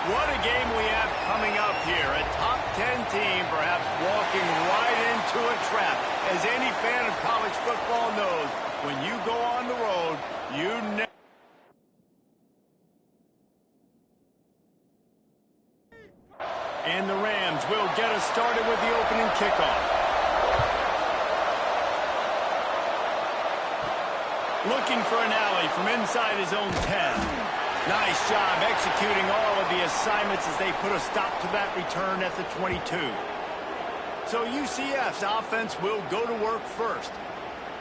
What a game we have coming up here. A top 10 team perhaps walking right into a trap. As any fan of college football knows, when you go on the road, you never... And the Rams will get us started with the opening kickoff. Looking for an alley from inside his own 10. Nice job executing all of the assignments as they put a stop to that return at the 22. So UCF's offense will go to work first.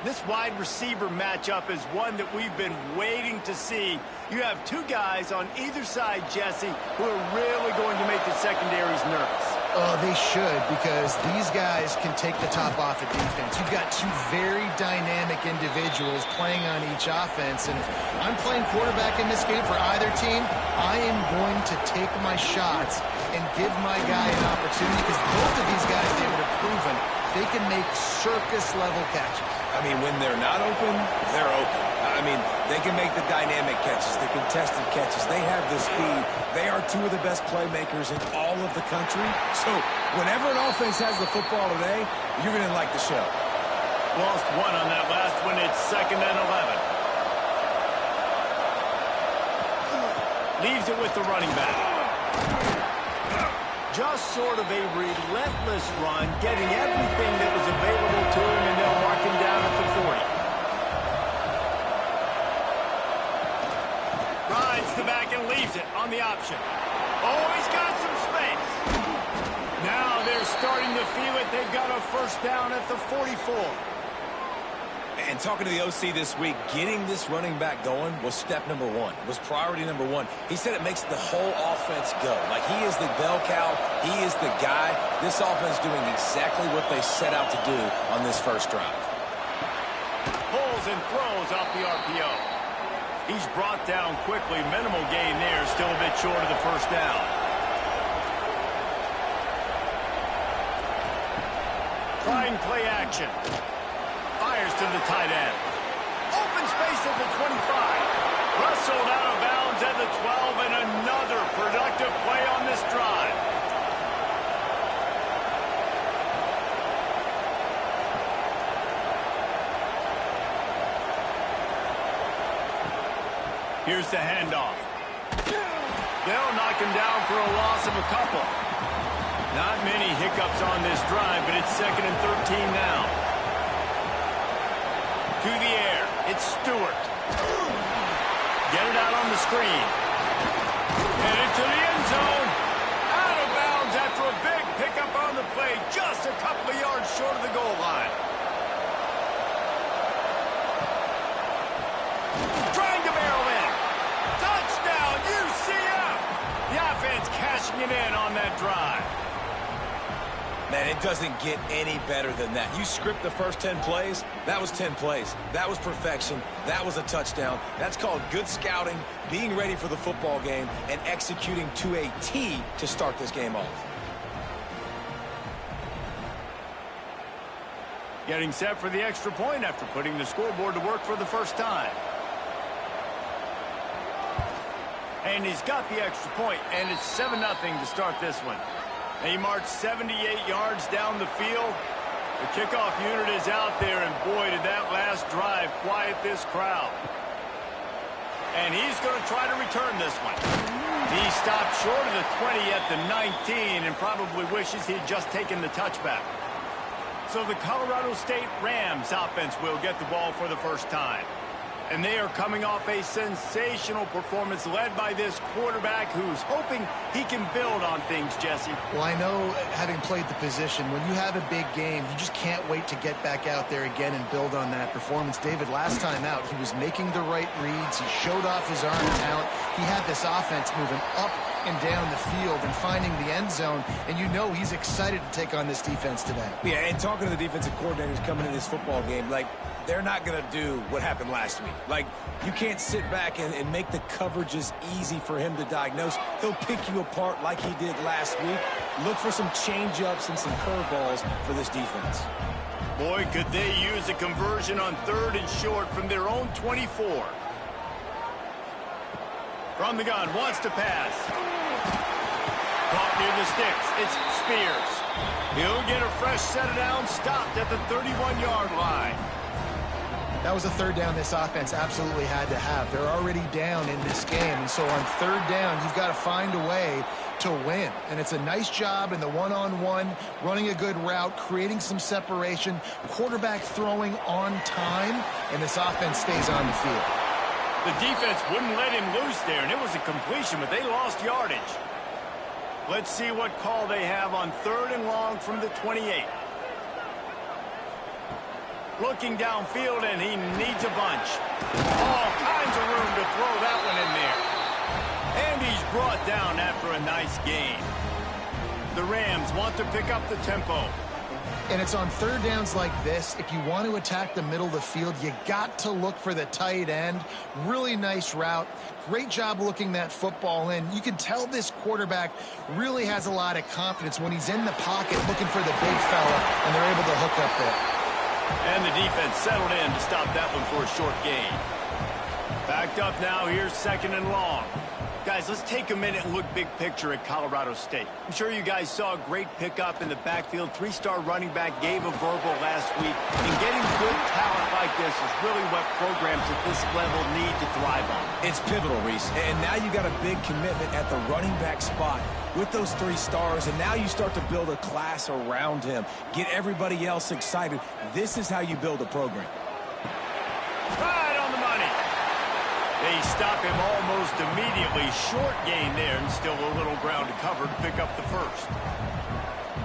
This wide receiver matchup is one that we've been waiting to see. You have two guys on either side, Jesse, who are really going to make the secondaries nervous. Oh, they should, because these guys can take the top off of defense. You've got two very dynamic individuals playing on each offense, and if I'm playing quarterback in this game for either team, I am going to take my shots and give my guy an opportunity, because both of these guys, they would have proven they can make circus-level catches. I mean, when they're not open, they're open. I mean, they can make the dynamic catches, the contested catches. They have the speed. They are two of the best playmakers in all of the country. So whenever an offense has the football today, you're going to like the show. Lost one on that last one. It's 2nd and 11. Leaves it with the running back. Just sort of a relentless run, getting everything that was available to him, and they'll mark him down at the 40. Rides the back and leaves it on the option. Oh, he's got some space. Now they're starting to feel it. They've got a first down at the 44. And talking to the OC this week, getting this running back going was step number one. It was priority number one. He said it makes the whole offense go. Like, he is the bell cow. He is the guy. This offense doing exactly what they set out to do on this first drive. Pulls and throws off the RPO. He's brought down quickly. Minimal gain there. Still a bit short of the first down. Trying play action. Fires to the tight end. Open space at the 25. Wrestled out of bounds at the 12, and another productive play on this drive. Here's the handoff. They'll knock him down for a loss of a couple. Not many hiccups on this drive, but it's 2nd and 13 now. To the air, it's Stewart. Get it out on the screen. Headed to the end zone. Out of bounds after a big pickup on the play, just a couple of yards short of the goal line. Trying to barrel in. Touchdown, UCF! The offense cashing it in on that drive. Man, it doesn't get any better than that. You script the first 10 plays, that was 10 plays. That was perfection. That was a touchdown. That's called good scouting, being ready for the football game, and executing to a T to start this game off. Getting set for the extra point after putting the scoreboard to work for the first time. And he's got the extra point, and it's 7-0 to start this one. They marched 78 yards down the field. The kickoff unit is out there, and boy, did that last drive quiet this crowd. And he's going to try to return this one. He stopped short of the 20 at the 19 and probably wishes he had just taken the touchback. So the Colorado State Rams offense will get the ball for the first time. And they are coming off a sensational performance led by this quarterback who's hoping he can build on things, Jesse. Well, I know, having played the position, when you have a big game, you just can't wait to get back out there again and build on that performance. David, last time out, he was making the right reads. He showed off his arm talent. He had this offense moving up and down the field and finding the end zone, and you know he's excited to take on this defense today. Yeah, and talking to the defensive coordinators coming in this football game, like, they're not going to do what happened last week. Like, you can't sit back and make the coverages easy for him to diagnose. He'll pick you apart like he did last week. Look for some change-ups and some curveballs for this defense. Boy, could they use a conversion on 3rd and short from their own 24. From the gun, wants to pass. near the sticks. It's Spears. He'll get a fresh set of downs stopped at the 31-yard line. That was a third down this offense absolutely had to have. They're already down in this game, and so on third down, you've got to find a way to win. And it's a nice job in the one-on-one, running a good route, creating some separation, quarterback throwing on time, and this offense stays on the field. The defense wouldn't let him loose there, and it was a completion, but they lost yardage. Let's see what call they have on 3rd and long from the 28. Looking downfield, and he needs a bunch. All kinds of room to throw that one in there. And he's brought down after a nice gain. The Rams want to pick up the tempo. And it's on third downs like this. If you want to attack the middle of the field, you got to look for the tight end. Really nice route. Great job looking that football in. You can tell this quarterback really has a lot of confidence when he's in the pocket looking for the big fella, and they're able to hook up there. And the defense settled in to stop that one for a short gain. Backed up now, here's 2nd and long. Guys, let's take a minute and look big picture at Colorado State. I'm sure you guys saw a great pickup in the backfield. 3-star running back gave a verbal last week. And getting good talent like this is really what programs at this level need to thrive on. It's pivotal, Reese. And now you got a big commitment at the running back spot with those 3 stars, and now you start to build a class around him. Get everybody else excited. This is how you build a program. Right on the money. They stop him almost immediately. Short gain there, and still a little ground to cover to pick up the first.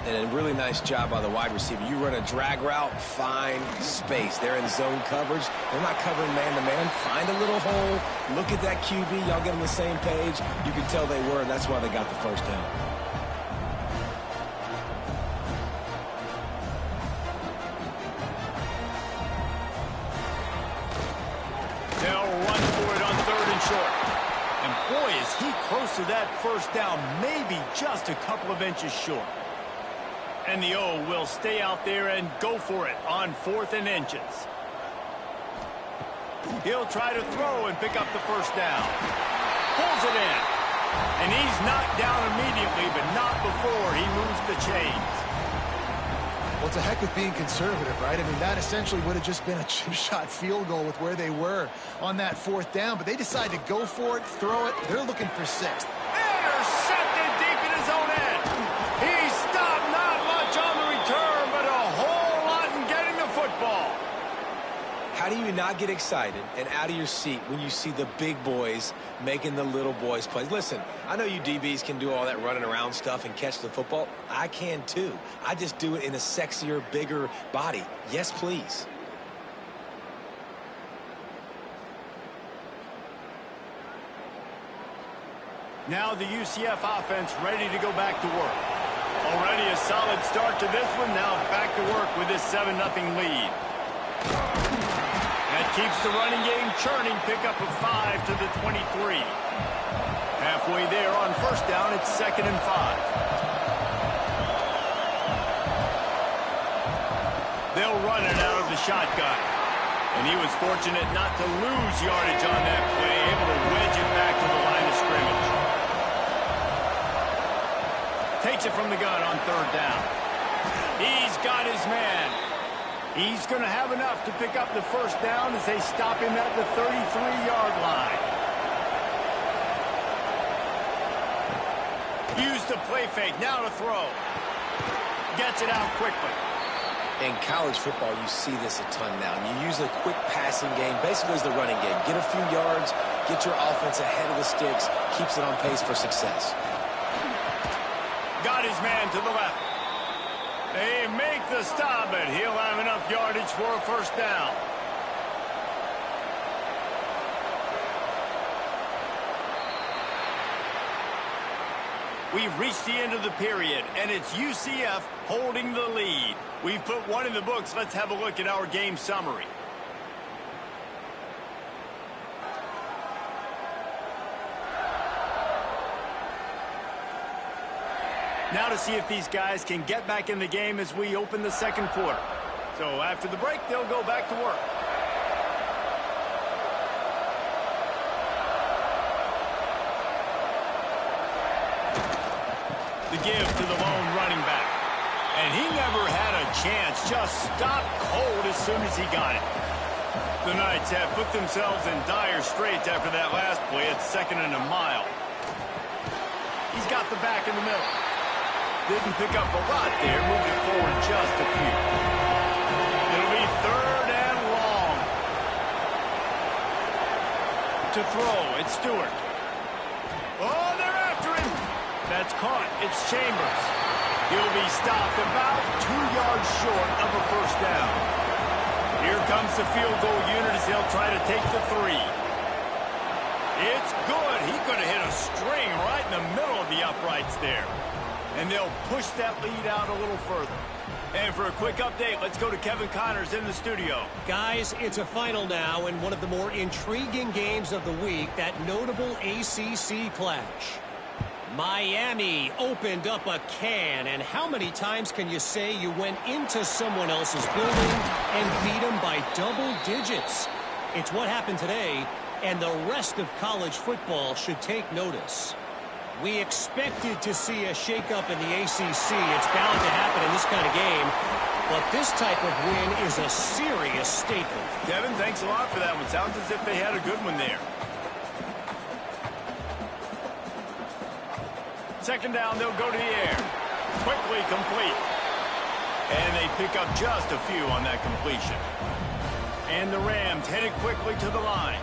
And a really nice job by the wide receiver. You run a drag route, find space. They're in zone coverage. They're not covering man-to-man. Find a little hole. Look at that QB. Y'all get on the same page. You can tell they were, and that's why they got the first down. They'll run for it on 3rd and short. And boy, is he close to that first down, maybe just a couple of inches short. And the O will stay out there and go for it on 4th and inches. He'll try to throw and pick up the first down. Pulls it in. And he's knocked down immediately, but not before he moves the chains. Well, it's a heck of being conservative, right? I mean, that essentially would have just been a chip-shot field goal with where they were on that 4th down. But they decide to go for it, throw it. They're looking for 6th. Intercepted deep in his own end. He stopped not much on the return, but a whole lot in getting the football. How do you not get excited and out of your seat when you see the big boys making the little boys play? Listen, I know you DBs can do all that running around stuff and catch the football. I can too. I just do it in a sexier, bigger body. Yes, please. Now the UCF offense ready to go back to work. Already a solid start to this one. Now back to work with this 7-0 lead. That keeps the running game churning. Pickup of 5 to the 23. Halfway there on first down, it's 2nd and 5. They'll run it out of the shotgun. And he was fortunate not to lose yardage on that play, able to wedge it back to the line of scrimmage. Takes it from the gun on 3rd down. He's got his man. He's going to have enough to pick up the first down as they stop him at the 33-yard line. Use the play fake. Now to throw. Gets it out quickly. In college football, you see this a ton now. You use a quick passing game, basically as the running game. Get a few yards, get your offense ahead of the sticks, keeps it on pace for success. Got his man to the left. They make the stop, but he'll have enough yardage for a first down. We've reached the end of the period, and it's UCF holding the lead. We've put one in the books. Let's have a look at our game summary. Now to see if these guys can get back in the game as we open the second quarter. So after the break, they'll go back to work. The give And he never had a chance. Just stopped cold as soon as he got it. The Knights have put themselves in dire straits after that last play. It's 2nd and a mile. He's got the back in the middle. Didn't pick up a lot there. Moved it forward just a few. It'll be 3rd and long. To throw, it's Stewart. Oh, they're after him. That's caught. It's Chambers. He'll be stopped about 2 yards short of a first down. Here comes the field goal unit as they'll try to take the 3. It's good. He could have hit a string right in the middle of the uprights there. And they'll push that lead out a little further. And for a quick update, let's go to Kevin Connors in the studio. Guys, it's a final now in one of the more intriguing games of the week, that notable ACC clash. Miami opened up a can, and how many times can you say you went into someone else's building and beat them by double digits? It's what happened today, and the rest of college football should take notice. We expected to see a shakeup in the ACC. It's bound to happen in this kind of game, but this type of win is a serious statement. Kevin, thanks a lot for that one. Sounds as if they had a good one there. 2nd down, they'll go to the air. Quickly complete. And they pick up just a few on that completion. And the Rams headed quickly to the line.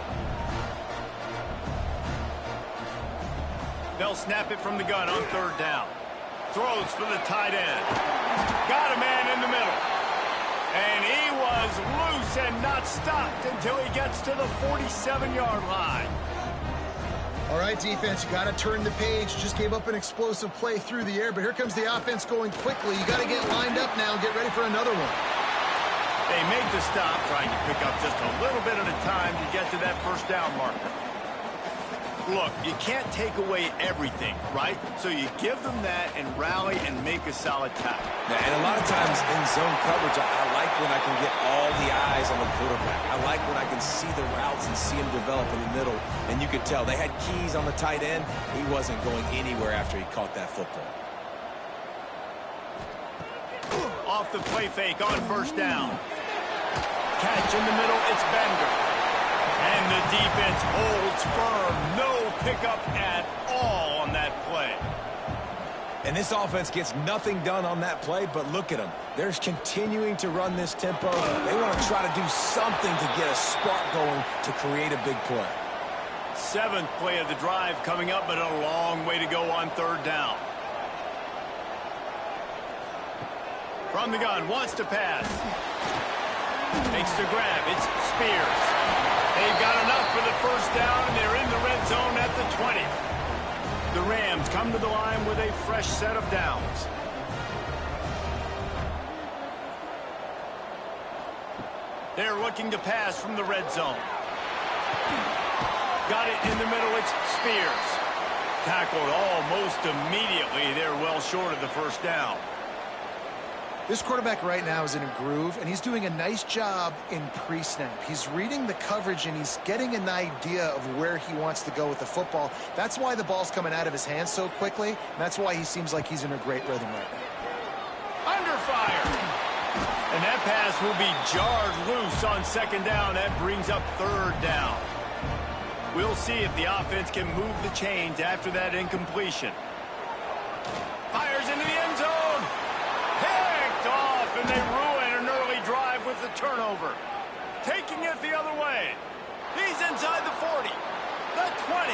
They'll snap it from the gun on 3rd down. Throws for the tight end. Got a man in the middle. And he was loose and not stopped until he gets to the 47-yard line. All right, defense, you got to turn the page. Just gave up an explosive play through the air, but here comes the offense going quickly. You got to get lined up now and get ready for another one. They make the stop, trying to pick up just a little bit at a time to get to that first down marker. Look, you can't take away everything, right? So you give them that and rally and make a solid tackle. And a lot of times in zone coverage, I like when I can get all the eyes on the quarterback. I like when I can see the routes and see him develop in the middle. And you could tell they had keys on the tight end. He wasn't going anywhere after he caught that football. Off the play fake on 1st down. Catch in the middle, it's Bender. And the defense holds firm. No pickup at all on that play. And this offense gets nothing done on that play, but look at them. They're continuing to run this tempo. They want to try to do something to get a spark going to create a big play. 7th play of the drive coming up, but a long way to go on 3rd down. From the gun, wants to pass. Makes the grab. It's Spears. They've got enough for the first down, and they're in the red zone at the 20. The Rams come to the line with a fresh set of downs. They're looking to pass from the red zone. Got it in the middle. It's Spears. Tackled almost immediately. They're well short of the first down. This quarterback right now is in a groove, and he's doing a nice job in pre-snap. He's reading the coverage, and he's getting an idea of where he wants to go with the football. That's why the ball's coming out of his hands so quickly, and that's why he seems like he's in a great rhythm right now. Under fire. And that pass will be jarred loose on 2nd down. That brings up 3rd down. We'll see if the offense can move the chains after that incompletion. Fires into the end zone. Picked off, and they ruin an early drive with the turnover. Taking it the other way. He's inside the 40, the 20.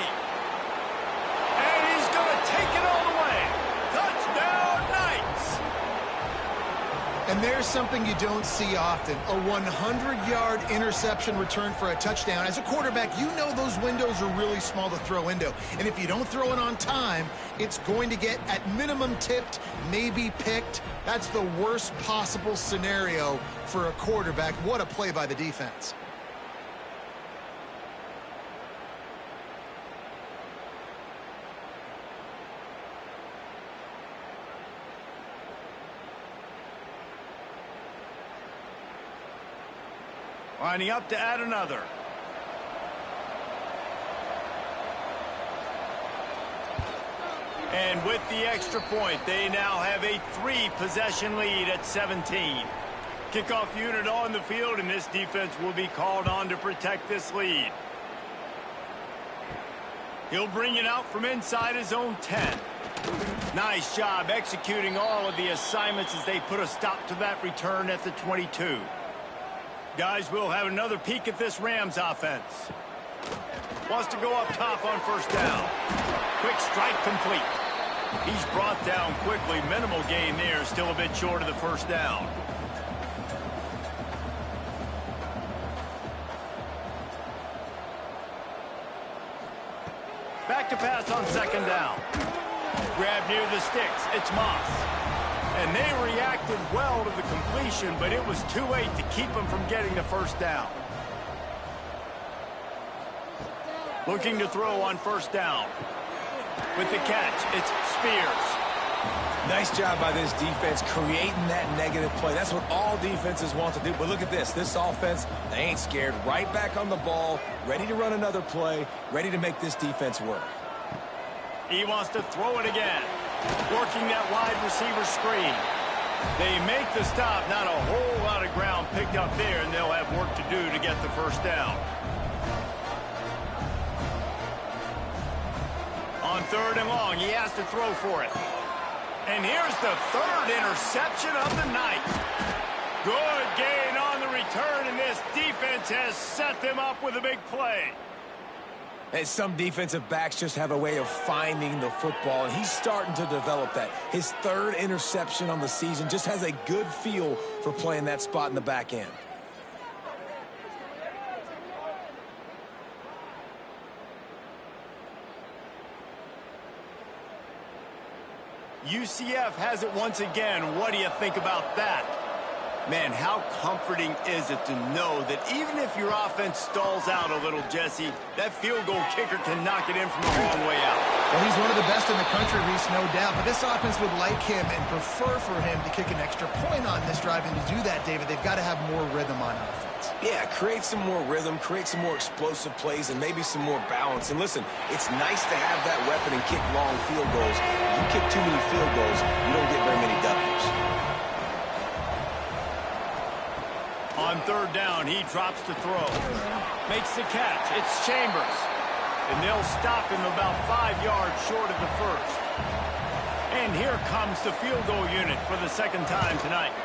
And he's going to take it all the way. Touchdown, Knights. And there's something you don't see often, a 100-yard interception return for a touchdown. As a quarterback, you know those windows are really small to throw into. And if you don't throw it on time, it's going to get, at minimum, tipped, maybe picked. That's the worst possible scenario for a quarterback. What a play by the defense. Lining up to add another. And with the extra point, they now have a 3-possession lead at 17. Kickoff unit on the field, and this defense will be called on to protect this lead. He'll bring it out from inside his own 10. Nice job executing all of the assignments as they put a stop to that return at the 22. Guys, we'll have another peek at this Rams offense. Wants to go up top on first down. Quick strike complete. He's brought down quickly. Minimal gain there. Still a bit short of the first down. Back to pass on second down. Grab near the sticks. It's Moss. And they reacted well to the completion, but it was too late to keep them from getting the first down. Looking to throw on first down. With the catch, it's Spears. Nice job by this defense creating that negative play. That's what all defenses want to do. But look at this. This offense, they ain't scared. Right back on the ball, ready to run another play, ready to make this defense work. He wants to throw it again. Working that wide receiver screen. They make the stop. Not a whole lot of ground picked up there, and they'll have work to do to get the first down. On third and long, he has to throw for it. And here's the third interception of the night. Good gain on the return, and this defense has set them up with a big play. And some defensive backs just have a way of finding the football, and he's starting to develop that. His third interception on the season, just has a good feel for playing that spot in the back end. UCF has it once again. What do you think about that? Man, how comforting is it to know that even if your offense stalls out a little, Jesse, that field goal kicker can knock it in from a long way out. Well, he's one of the best in the country, Reese, no doubt. But this offense would like him and prefer for him to kick an extra point on this drive. And to do that, David, they've got to have more rhythm on offense. Yeah, create some more rhythm, create some more explosive plays, and maybe some more balance. And listen, it's nice to have that weapon and kick long field goals. If you kick too many field goals, you don't get very many W's. On third down, he drops to throw. Makes the catch. It's Chambers. And they'll stop him about 5 yards short of the first. And here comes the field goal unit for the second time tonight.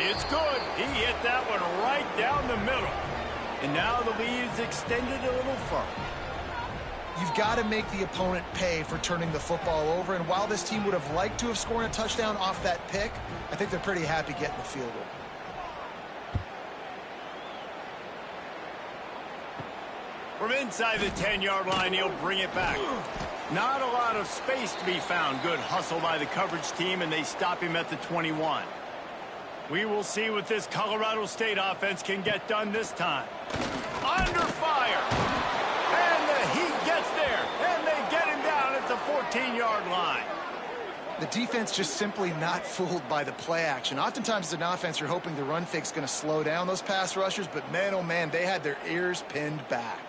It's good. He hit that one right down the middle. And now the lead is extended a little further. You've got to make the opponent pay for turning the football over. And while this team would have liked to have scored a touchdown off that pick, I think they're pretty happy getting the field goal. From inside the 10-yard line, he'll bring it back. Not a lot of space to be found. Good hustle by the coverage team, and they stop him at the 21. We will see what this Colorado State offense can get done this time. Under fire. And the Heat gets there, and they get him down at the 14-yard line. The defense just simply not fooled by the play action. Oftentimes as an offense, you're hoping the run fake's going to slow down those pass rushers, but man, oh man, they had their ears pinned back.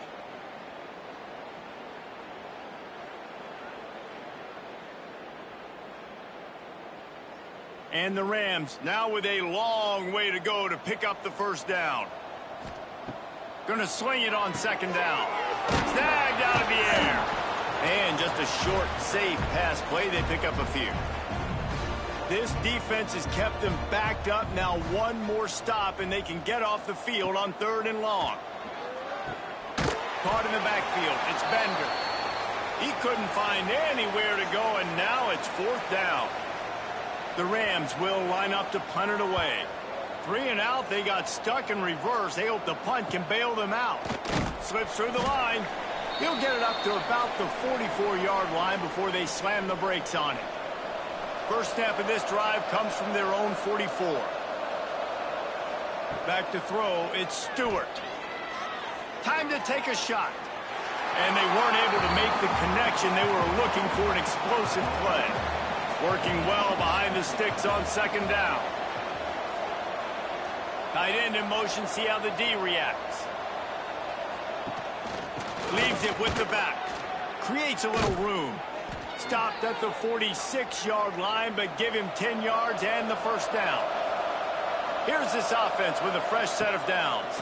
And the Rams now with a long way to go to pick up the first down. Going to swing it on second down. Snagged out of the air. And just a short, safe pass play. They pick up a few. This defense has kept them backed up. Now one more stop, and they can get off the field on third and long. Caught in the backfield. It's Bender. He couldn't find anywhere to go, and now it's fourth down. The Rams will line up to punt it away. 3 and out. They got stuck in reverse. They hope the punt can bail them out. Slips through the line. He'll get it up to about the 44-yard line before they slam the brakes on it. First snap of this drive comes from their own 44. Back to throw. It's Stewart. Time to take a shot. And they weren't able to make the connection. They were looking for an explosive play. Working well behind the sticks on second down. Tight end in motion, see how the D reacts. Leaves it with the back. creates a little room. Stopped at the 46-yard line, but give him 10 yards and the first down. Here's this offense with a fresh set of downs.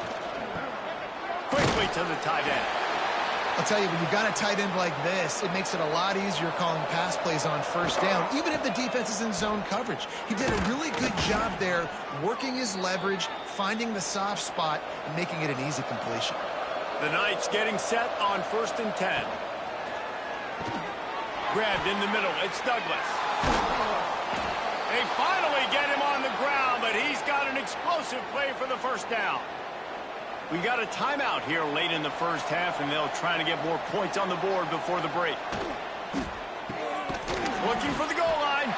Quickly to the tight end. I'll tell you, when you've got a tight end like this, it makes it a lot easier calling pass plays on first down, even if the defense is in zone coverage. He did a really good job there, working his leverage, finding the soft spot, and making it an easy completion. The Knights getting set on 1st and 10. Grabbed in the middle. It's Douglas. They finally get him on the ground, but he's got an explosive play for the first down. We got a timeout here late in the first half, and they'll try to get more points on the board before the break. Looking for the goal line.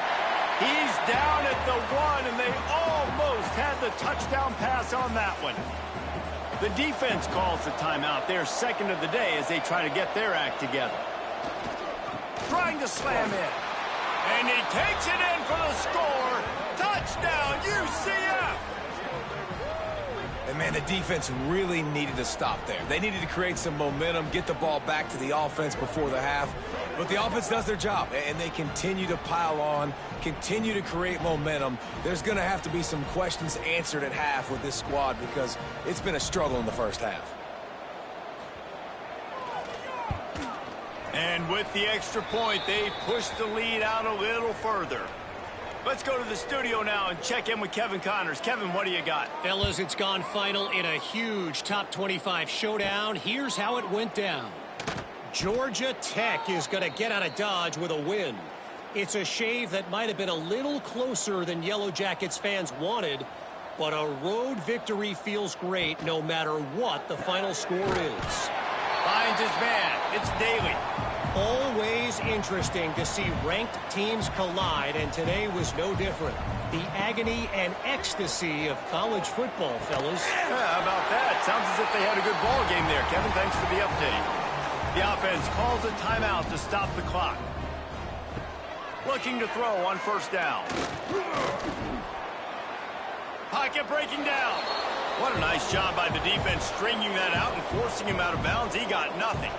He's down at the 1, and they almost had the touchdown pass on that one. The defense calls the timeout. They're second of the day as they try to get their act together. Trying to slam in. And he takes it in for the score. Touchdown, UCF! And, man, the defense really needed to stop there. They needed to create some momentum, get the ball back to the offense before the half. But the offense does their job, and they continue to pile on, continue to create momentum. There's going to have to be some questions answered at half with this squad because it's been a struggle in the first half. And with the extra point, they push the lead out a little further. Let's go to the studio now and check in with Kevin Connors. Kevin, what do you got? Fellas, it's gone final in a huge top 25 showdown. Here's how it went down. Georgia Tech is going to get out of Dodge with a win. It's a shave that might have been a little closer than Yellow Jackets fans wanted, but a road victory feels great no matter what the final score is. Finds his man. It's Daly. Always interesting to see ranked teams collide, and today was no different. The agony and ecstasy of college football, fellas. Yeah, how about that? Sounds as if they had a good ball game there. Kevin, thanks for the update. The offense calls a timeout to stop the clock. Looking to throw on first down. Pocket breaking down. What a nice job by the defense stringing that out and forcing him out of bounds. He got nothing.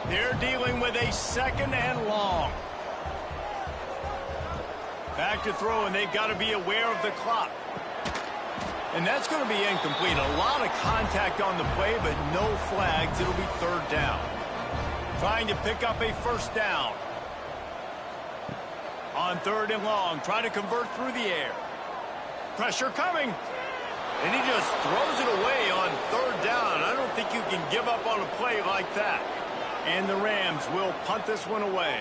They're dealing with a 2nd and long. Back to throw, and they've got to be aware of the clock. And that's going to be incomplete. A lot of contact on the play, but no flags. It'll be 3rd down. Trying to pick up a first down. On 3rd and long, trying to convert through the air. Pressure coming. And he just throws it away on 3rd down. I don't think you can give up on a play like that. And the Rams will punt this one away.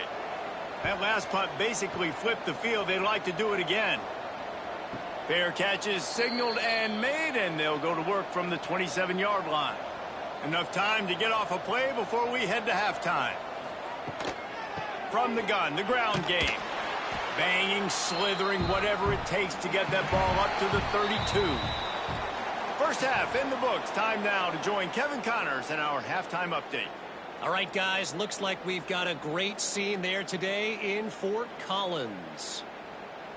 That last punt basically flipped the field. They'd like to do it again. Fair catch is signaled and made, and they'll go to work from the 27-yard line. Enough time to get off a play before we head to halftime. From the gun, the ground game. Banging, slithering, whatever it takes to get that ball up to the 32. First half in the books. Time now to join Kevin Connors in our halftime update. All right, guys, looks like we've got a great scene there today in Fort Collins.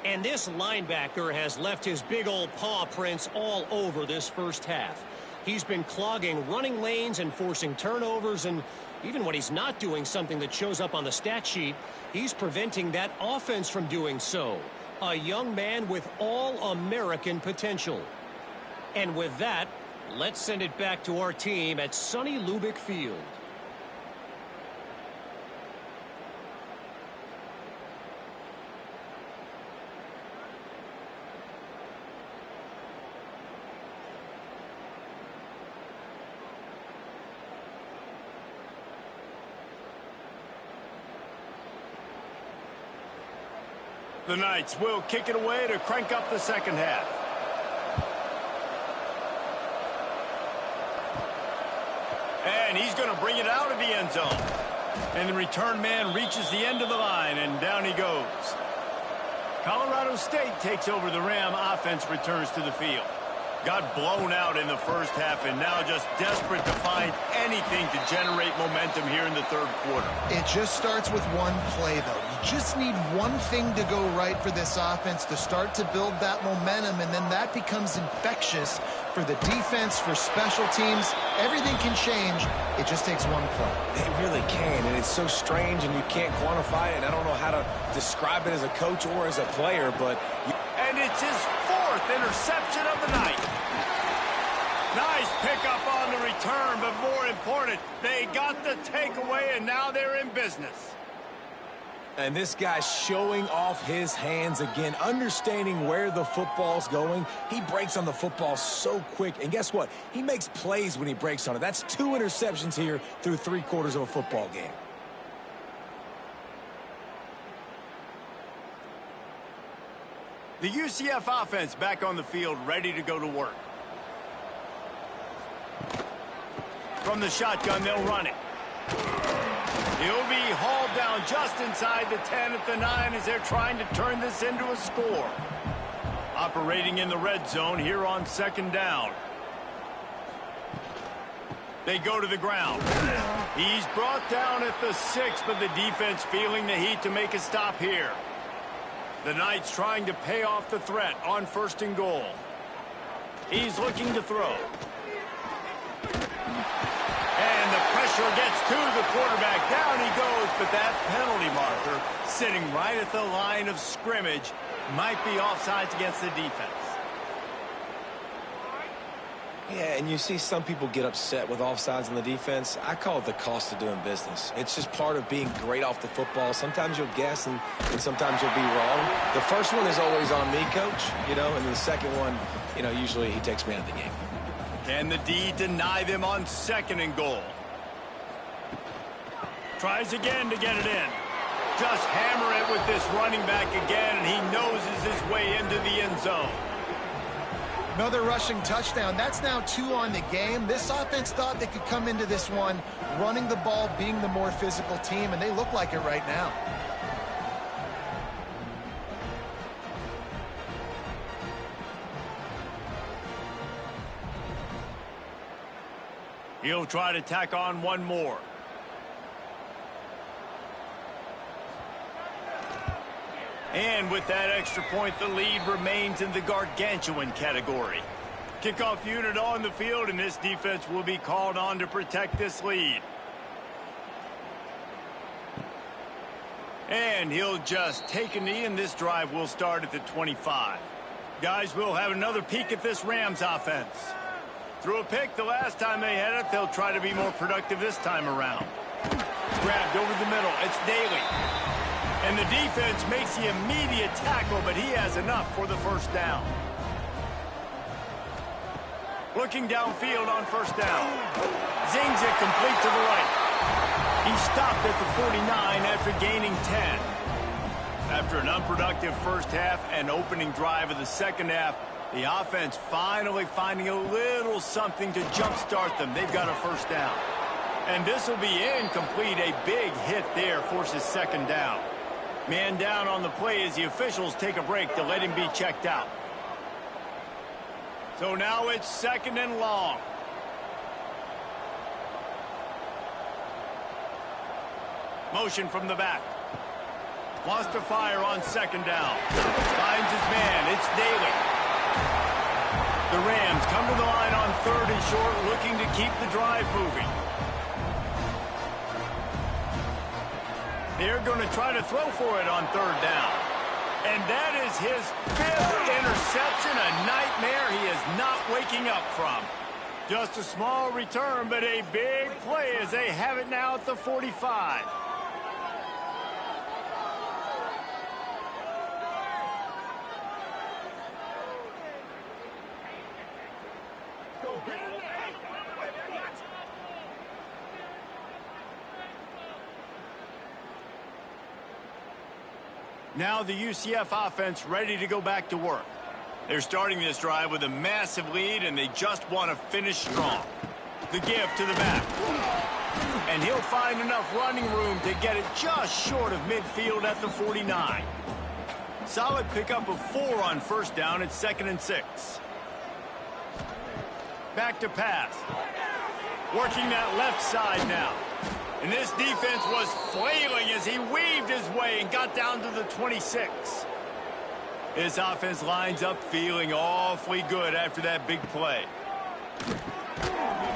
And this linebacker has left his big old paw prints all over this first half. He's been clogging running lanes and forcing turnovers, and even when he's not doing something that shows up on the stat sheet, he's preventing that offense from doing so. A young man with all-American potential. And with that, let's send it back to our team at sunny Lubick Field. The Knights will kick it away to crank up the second half. And he's going to bring it out of the end zone. And the return man reaches the end of the line, and down he goes. Colorado State takes over. The Ram offense returns to the field. Got blown out in the first half, and now just desperate to find anything to generate momentum here in the third quarter. It just starts with one play, though. just need one thing to go right for this offense to start to build that momentum, and then that becomes infectious for the defense, for special teams. Everything can change. It just takes one play. It really can, and it's so strange, and you can't quantify it. I don't know how to describe it as a coach or as a player, but... And it's his 4th interception of the night. Nice pickup on the return, but more important, they got the takeaway, and now they're in business. And this guy's showing off his hands again, understanding where the football's going. He breaks on the football so quick. And guess what? He makes plays when he breaks on it. That's 2 interceptions here through 3/4 of a football game. The UCF offense back on the field, ready to go to work. From the shotgun, they'll run it. He'll be hauled down just inside the 10 at the 9 as they're trying to turn this into a score. Operating in the red zone here on 2nd down. They go to the ground. He's brought down at the 6, but the defense feeling the heat to make a stop here. The Knights trying to pay off the threat on 1st and goal. He's looking to throw. And the pressure gets to the quarterback. Down he goes, but that penalty marker sitting right at the line of scrimmage might be offsides against the defense. Yeah, and you see some people get upset with offsides on the defense. I call it the cost of doing business. It's just part of being great off the football. Sometimes you'll guess and sometimes you'll be wrong. The first one is always on me, Coach, and then the second one, usually he takes me out of the game. Can the D deny them on 2nd and goal? Tries again to get it in. Just hammer it with this running back again, and he noses his way into the end zone. Another rushing touchdown. That's now 2 on the game. This offense thought they could come into this one running the ball, being the more physical team, and they look like it right now. He'll try to tack on one more. And with that extra point, the lead remains in the gargantuan category. Kickoff unit on the field, and this defense will be called on to protect this lead. And he'll just take a knee, and this drive will start at the 25. Guys, we'll have another peek at this Rams offense. Threw a pick the last time they had it. They'll try to be more productive this time around. Grabbed over the middle. It's Daly. And the defense makes the immediate tackle, but he has enough for the 1st down. Looking downfield on 1st down. Zings it complete to the right. He stopped at the 49 after gaining 10. After an unproductive 1st half and opening drive of the 2nd half, the offense finally finding a little something to jumpstart them. They've got a 1st down. And this will be incomplete. A big hit there forces 2nd down. Man down on the play as the officials take a break to let him be checked out. So now it's 2nd and long. Motion from the back. Wants to fire on 2nd down. Finds his man. It's Daly. The Rams come to the line on 3rd and short, looking to keep the drive moving. They're going to try to throw for it on 3rd down. And that is his 5th interception, a nightmare he is not waking up from. Just a small return, but a big play as they have it now at the 45. Now the UCF offense ready to go back to work. They're starting this drive with a massive lead, and they just want to finish strong. The give to the back. And he'll find enough running room to get it just short of midfield at the 49. Solid pickup of 4 on 1st down. It's 2nd and 6. Back to pass. Working that left side now. And this defense was flailing as he weaved his way and got down to the 26. His offense lines up feeling awfully good after that big play.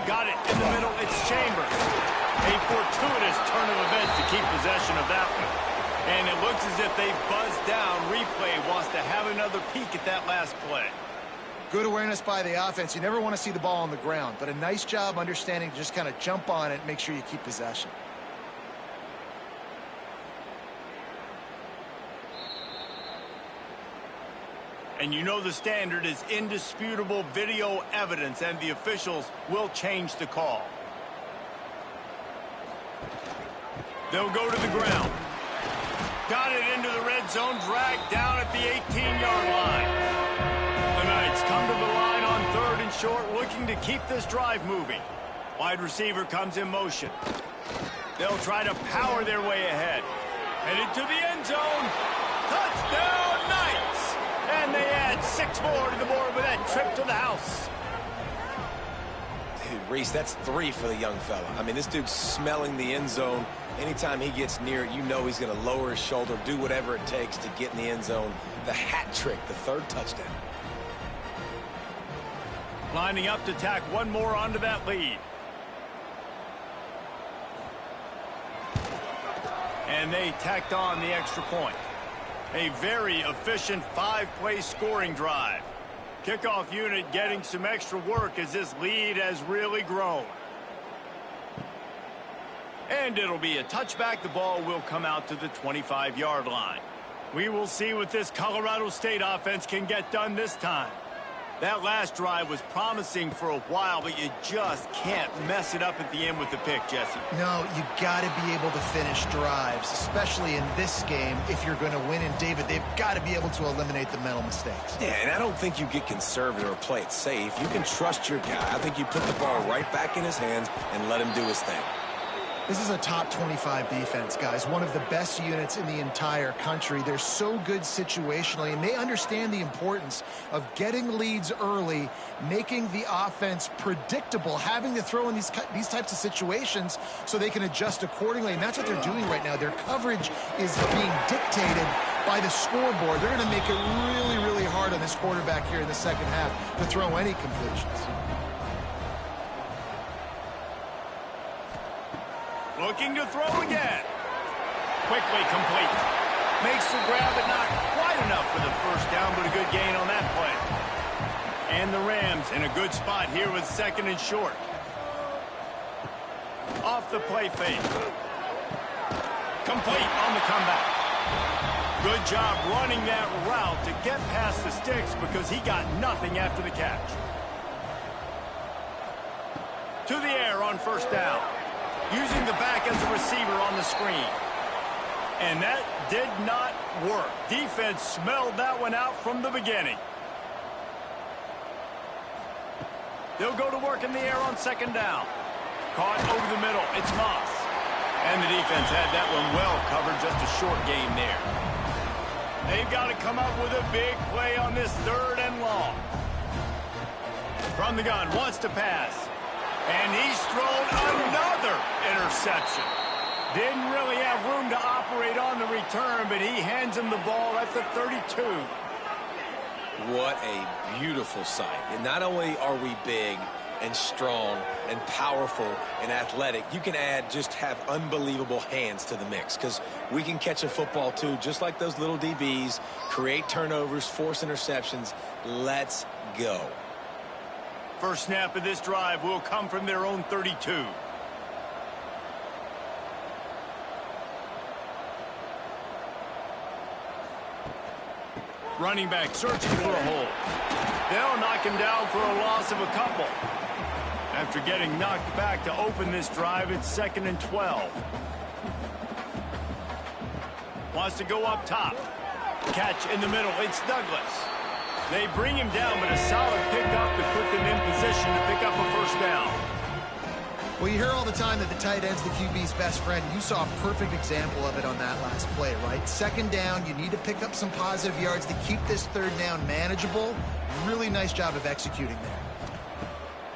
Got it in the middle. It's Chambers. A fortuitous turn of events to keep possession of that one. And it looks as if they've buzzed down. Replay wants to have another peek at that last play. Good awareness by the offense. You never want to see the ball on the ground, but a nice job understanding to just kind of jump on it and make sure you keep possession. And you know the standard is indisputable video evidence, and the officials will change the call. They'll go to the ground. Got it into the red zone, dragged down at the 18-yard line. The Knights come to the line on 3rd and short, looking to keep this drive moving. Wide receiver comes in motion. They'll try to power their way ahead. Headed to the end zone. Touchdown, Knights! And they add 6 more to the board with that trip to the house. Dude, Reese, that's 3 for the young fella. I mean, this dude's smelling the end zone. Anytime he gets near it, you know he's going to lower his shoulder, do whatever it takes to get in the end zone. The hat trick, the 3rd touchdown. Lining up to tack one more onto that lead. And they tacked on the extra point. A very efficient 5-play scoring drive. Kickoff unit getting some extra work as this lead has really grown. And it'll be a touchback. The ball will come out to the 25-yard line. We will see what this Colorado State offense can get done this time. That last drive was promising for a while, but you just can't mess it up at the end with the pick, Jesse. No, you got to be able to finish drives, especially in this game. If you're going to win, and David, they've got to be able to eliminate the mental mistakes. Yeah, and I don't think you get conservative or play it safe. You can trust your guy. I think you put the ball right back in his hands and let him do his thing. This is a top 25 defense, guys. One of the best units in the entire country. They're so good situationally, and they understand the importance of getting leads early, making the offense predictable, having to throw in these types of situations so they can adjust accordingly. And that's what they're doing right now. Their coverage is being dictated by the scoreboard. They're going to make it really, really hard on this quarterback here in the second half to throw any completions. Looking to throw again. Quickly complete. Makes the grab, but not quite enough for the first down, but a good gain on that play. And the Rams in a good spot here with 2nd and short. Off the play fake. Complete on the comeback. Good job running that route to get past the sticks because he got nothing after the catch. To the air on 1st down. Using the back as a receiver on the screen. And that did not work. Defense smelled that one out from the beginning. They'll go to work in the air on 2nd down. Caught over the middle. It's Moss. And the defense had that one well covered. Just a short gain there. They've got to come up with a big play on this 3rd and long. From the gun, wants to pass. And he's thrown another interception. Didn't really have room to operate on the return, but he hands him the ball at the 32. What a beautiful sight. And not only are we big and strong and powerful and athletic, you can have unbelievable hands to the mix, because we can catch a football too, just like those little DBs, create turnovers, force interceptions. Let's go. First snap of this drive will come from their own 32. Running back searching for a hole. They'll knock him down for a loss of a couple. After getting knocked back to open this drive, it's 2nd and 12. Wants to go up top. Catch in the middle. It's Douglas. They bring him down, but a solid pickup to put them in position to pick up a 1st down. Well, you hear all the time that the tight end's the QB's best friend. You saw a perfect example of it on that last play, right? 2nd down, you need to pick up some positive yards to keep this 3rd down manageable. Really nice job of executing there.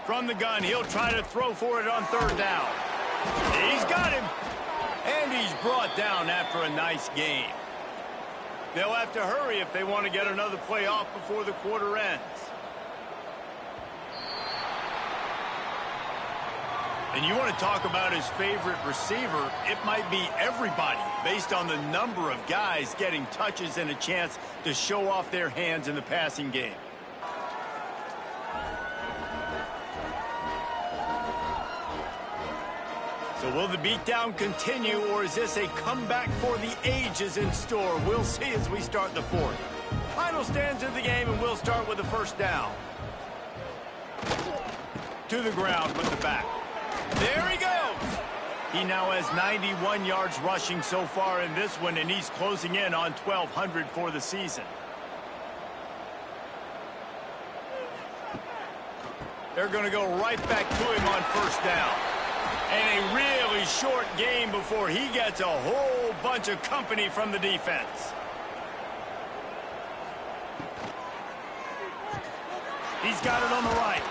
From the gun, he'll try to throw for it on 3rd down. He's got him. And he's brought down after a nice game. They'll have to hurry if they want to get another play off before the quarter ends. And you want to talk about his favorite receiver, it might be everybody based on the number of guys getting touches and a chance to show off their hands in the passing game. So will the beatdown continue, or is this a comeback for the ages in store? We'll see as we start the fourth. Final stands of the game, and we'll start with the first down. To the ground with the back. There he goes. He now has 91 yards rushing so far in this one, and he's closing in on 1,200 for the season. They're going to go right back to him on first down. And a really short game before he gets a whole bunch of company from the defense. He's got it on the right.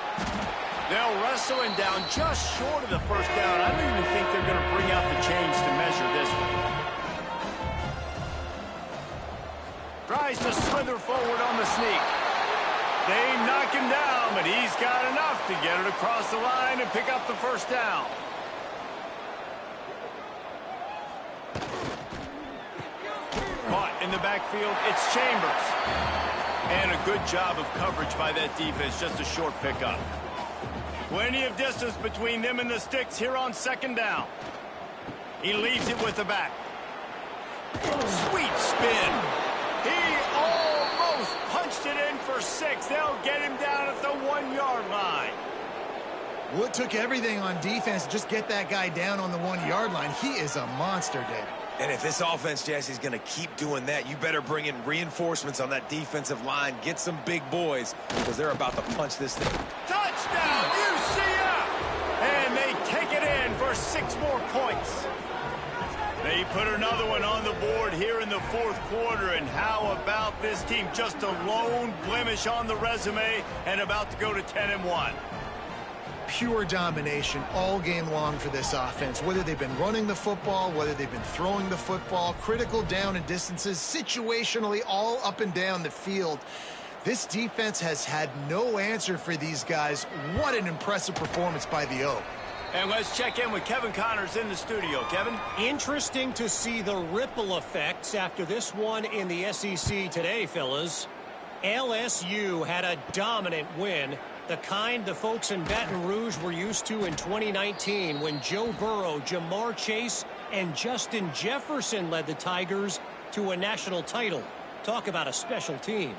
They'll wrestle him down just short of the first down. I don't even think they're going to bring out the chains to measure this one. Tries to slither forward on the sneak. They knock him down, but he's got enough to get it across the line and pick up the first down. Caught in the backfield, it's Chambers. And a good job of coverage by that defense, just a short pickup. Plenty of distance between them and the sticks here on second down. He leaves it with the back. Sweet spin. He almost punched it in for 6. They'll get him down at the 1-yard line. Well, it took everything on defense to just get that guy down on the 1-yard line. He is a monster, Dave. And if this offense, Jesse, is going to keep doing that, you better bring in reinforcements on that defensive line. Get some big boys, because they're about to punch this thing. Touchdown, UCF! And they take it in for 6 more points. They put another one on the board here in the fourth quarter. And how about this team? Just a lone blemish on the resume and about to go to 10-1. Pure domination all game long for this offense. Whether they've been running the football, whether they've been throwing the football, critical down and distances, situationally all up and down the field. This defense has had no answer for these guys. What an impressive performance by the Oak. And let's check in with Kevin Connors in the studio. Kevin? Interesting to see the ripple effects after this one in the SEC today, fellas. LSU had a dominant win, the kind the folks in Baton Rouge were used to in 2019 when Joe Burrow, Jamar Chase, and Justin Jefferson led the Tigers to a national title. Talk about a special team.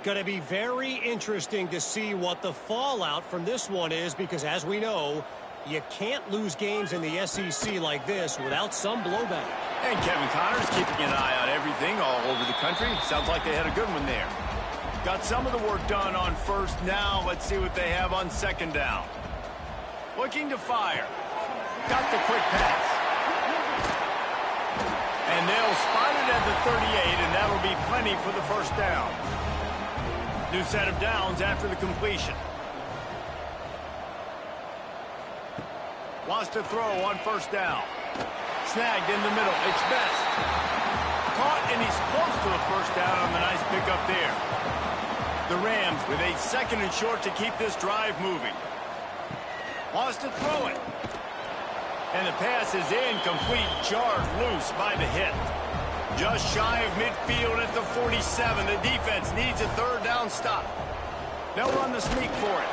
Going to be very interesting to see what the fallout from this one is, because as we know, you can't lose games in the SEC like this without some blowback. And Kevin Connors keeping an eye on everything all over the country. Sounds like they had a good one there. Got some of the work done on first. Now let's see what they have on second down. Looking to fire. Got the quick pass. And they'll spot it at the 38, and that'll be plenty for the first down. New set of downs after the completion. Wants to throw on first down. Snagged in the middle. It's Best. Caught, and he's close to the first down on the nice pickup there. The Rams with a second and short to keep this drive moving. Wants to throw it. And the pass is incomplete, jarred loose by the hit. Just shy of midfield at the 47. The defense needs a third down stop. They'll run the sneak for it.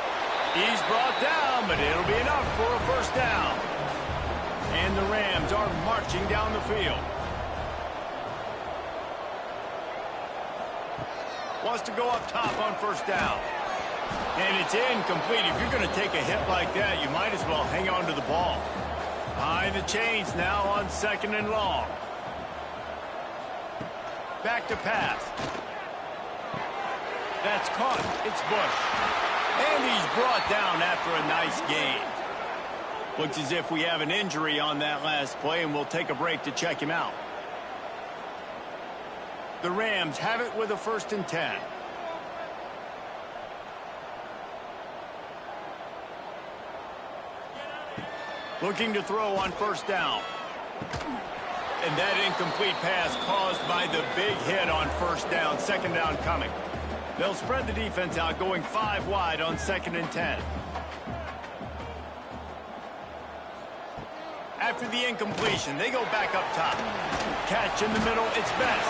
He's brought down, but it'll be enough for a first down. And the Rams are marching down the field. Wants to go up top on first down. And it's incomplete. If you're going to take a hit like that, you might as well hang on to the ball. Behind the chains now on second and long. Back to pass. That's caught. It's Bush. And he's brought down after a nice gain. Looks as if we have an injury on that last play, and we'll take a break to check him out. The Rams have it with a 1st and 10. Looking to throw on first down. And that incomplete pass caused by the big hit on first down. Second down coming. They'll spread the defense out, going 5 wide on 2nd and 10. After the incompletion, they go back up top. Catch in the middle, it's Best.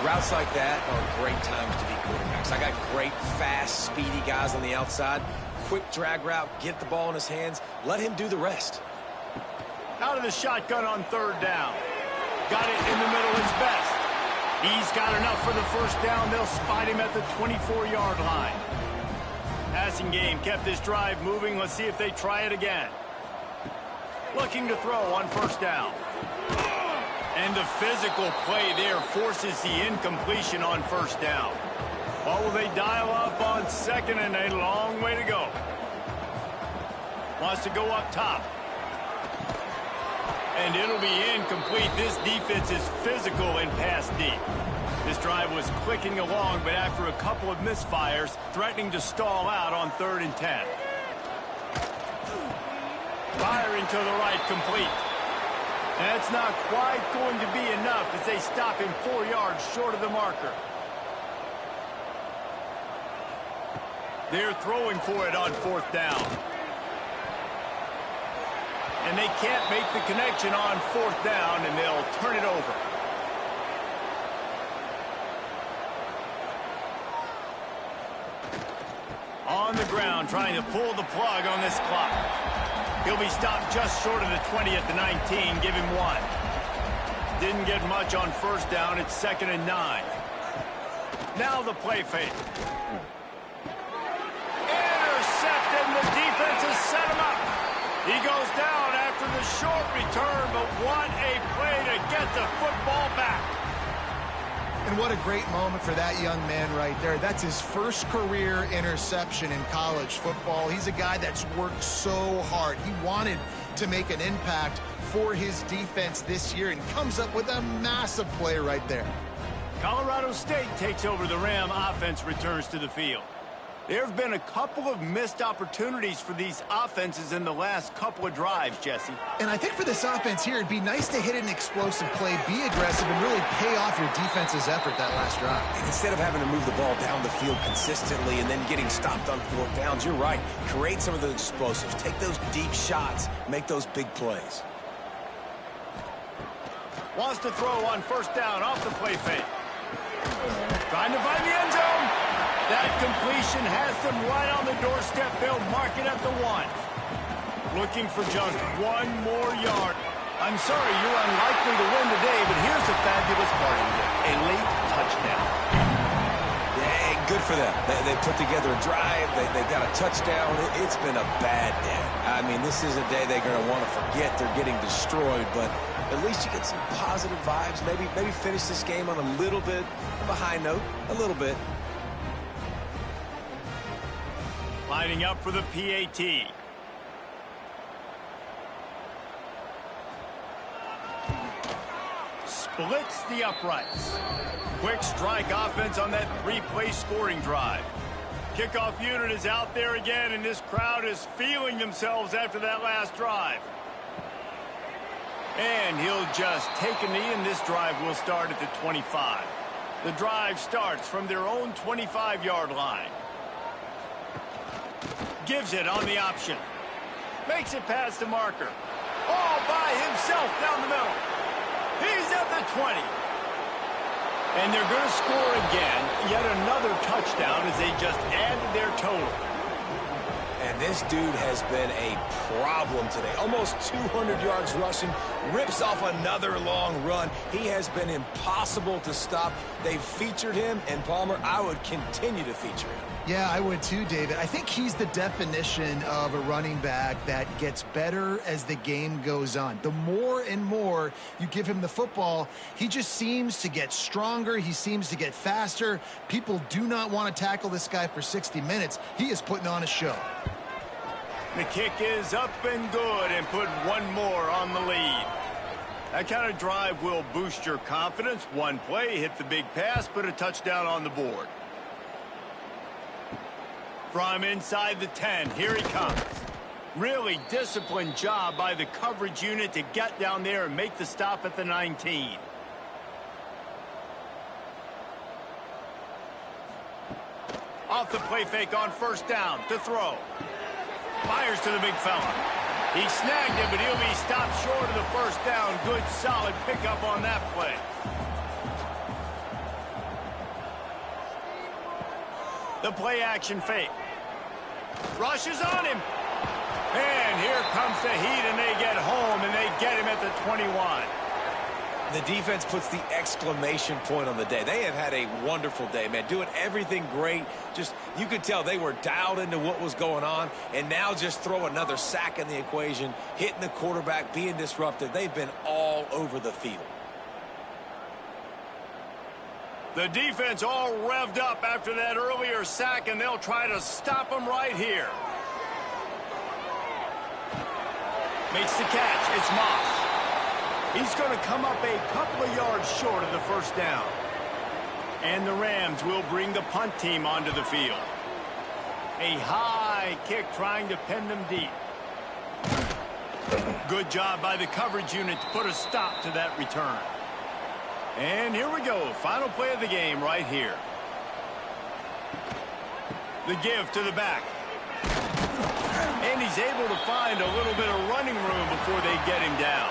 Routes like that are great times to be quarterbacks. I got great, fast, speedy guys on the outside. Quick drag route, get the ball in his hands, let him do the rest. Out of the shotgun on 3rd down. Got it in the middle, it's Best. He's got enough for the first down. They'll spot him at the 24-yard line. Passing game kept this drive moving. Let's see if they try it again. Looking to throw on first down. And the physical play there forces the incompletion on first down. Or will they dial up on 2nd and a long way to go? Wants to go up top. And it'll be incomplete. This defense is physical and pass deep. This drive was clicking along, but after a couple of misfires, threatening to stall out on 3rd and 10. Firing to the right, complete. That's not quite going to be enough as they stop him 4 yards short of the marker. They're throwing for it on 4th down. And they can't make the connection on 4th down, and they'll turn it over. On the ground, trying to pull the plug on this clock. He'll be stopped just short of the 20 at the 19. Give him 1. Didn't get much on first down. It's 2nd and 9. Now the play fake. Intercepted, and the defense has set him up. He goes down after the short return, but what a play to get the football back. And what a great moment for that young man right there. That's his first career interception in college football. He's a guy that's worked so hard. He wanted to make an impact for his defense this year and comes up with a massive play right there. Colorado State takes over. The Ram offense returns to the field. There have been a couple of missed opportunities for these offenses in the last couple of drives, Jesse. And I think for this offense here, it'd be nice to hit an explosive play, be aggressive, and really pay off your defense's effort that last drive. And instead of having to move the ball down the field consistently and then getting stopped on 4th downs, you're right. Create some of those explosives. Take those deep shots. Make those big plays. Wants to throw on first down off the play fake. Trying to find the end zone. That completion has them right on the doorstep. They'll mark it at the 1. Looking for just 1 more yard. I'm sorry, you're unlikely to win today, but here's the fabulous part of it. A late touchdown. Yeah, good for them. They put together a drive. They got a touchdown. It's been a bad day. I mean, this is a day they're going to want to forget. They're getting destroyed, but at least you get some positive vibes. Maybe finish this game on a little bit of a high note. A little bit. Lining up for the PAT. Splits the uprights. Quick strike offense on that 3-play scoring drive. Kickoff unit is out there again, and this crowd is feeling themselves after that last drive. And he'll just take a knee, and this drive will start at the 25. The drive starts from their own 25-yard line. Gives it on the option. Makes it past the marker. All by himself down the middle. He's at the 20. And they're going to score again. Yet another touchdown as they just add to their total. And this dude has been a problem today. Almost 200 yards rushing. Rips off another long run. He has been impossible to stop. They've featured him, and Palmer, I would continue to feature him. Yeah, I would too, David. I think he's the definition of a running back that gets better as the game goes on. The more and more you give him the football, he just seems to get stronger. He seems to get faster. People do not want to tackle this guy for 60 minutes. He is putting on a show. The kick is up and good and put 1 more on the lead. That kind of drive will boost your confidence. 1 play, hit the big pass, put a touchdown on the board. From inside the 10, here he comes. Really disciplined job by the coverage unit to get down there and make the stop at the 19. Off the play fake on first down to throw. Fires to the big fella. He snagged it, but he'll be stopped short of the first down. Good, solid pickup on that play. The play action fake. Rushes on him. And here comes the heat, and they get home, and they get him at the 21. The defense puts the exclamation point on the day. They have had a wonderful day, man. Doing everything great. Just, you could tell they were dialed into what was going on. And now just throw another sack in the equation, hitting the quarterback, being disruptive. They've been all over the field. The defense all revved up after that earlier sack, and they'll try to stop them right here. Makes the catch. It's Moss. He's going to come up a couple of yards short of the first down. And the Rams will bring the punt team onto the field. A high kick trying to pin them deep. Good job by the coverage unit to put a stop to that return. And here we go. Final play of the game right here. The give to the back. And he's able to find a little bit of running room before they get him down.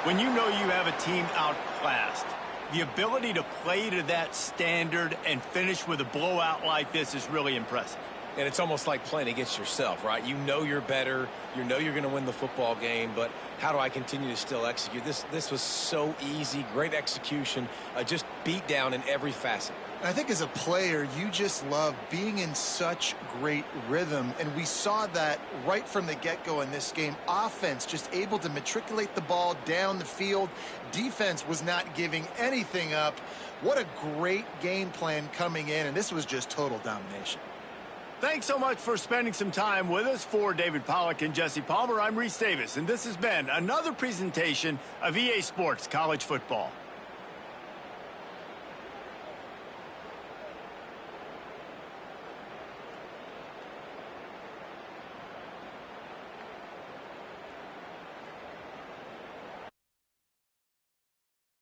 When you know you have a team outclassed, the ability to play to that standard and finish with a blowout like this is really impressive. And it's almost like playing against yourself, right? You know you're better. You know you're going to win the football game, but how do I continue to still execute? This was so easy, great execution, just beat down in every facet. I think as a player, you just love being in such great rhythm, and we saw that right from the get-go in this game. Offense just able to matriculate the ball down the field. Defense was not giving anything up. What a great game plan coming in, and this was just total domination. Thanks so much for spending some time with us. For David Pollack and Jesse Palmer, I'm Reese Davis, and this has been another presentation of EA Sports College Football.